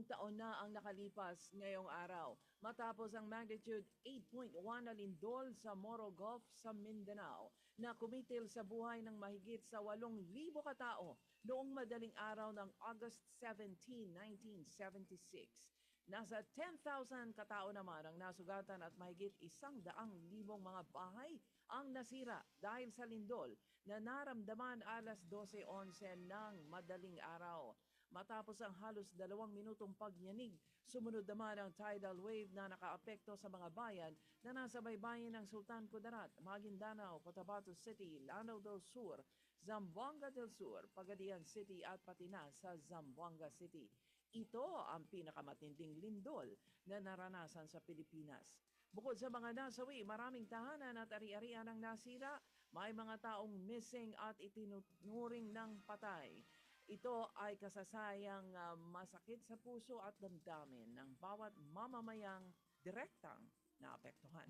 taon na ang nakalipas ngayong araw matapos ang magnitude 8.1 na lindol sa Moro Gulf sa Mindanao na kumitil sa buhay ng mahigit sa 8,000 katao noong madaling araw ng August 17, 1976. Nasa 10,000 katao naman ang nasugatan at mahigit 100,000 mga bahay ang nasira dahil sa lindol na naramdaman alas 12:11 ng madaling araw. Matapos ang halos 2 minutong pagyanig, sumunod naman ang tidal wave na nakaapekto sa mga bayan na nasa baybayin ng Sultan Kudarat, Maguindanao, Cotabato City, Lanao del Sur, Zamboanga del Sur, Pagadian City at pati na sa Zamboanga City. Ito ang pinakamatinding lindol na naranasan sa Pilipinas. Bukod sa mga nasawi, maraming tahanan at ari-arian ang nasira, may mga taong missing at itinuturing ng patay. Ito ay kasasayang masakit sa puso at damdamin ng bawat mamamayang direktang naapektuhan.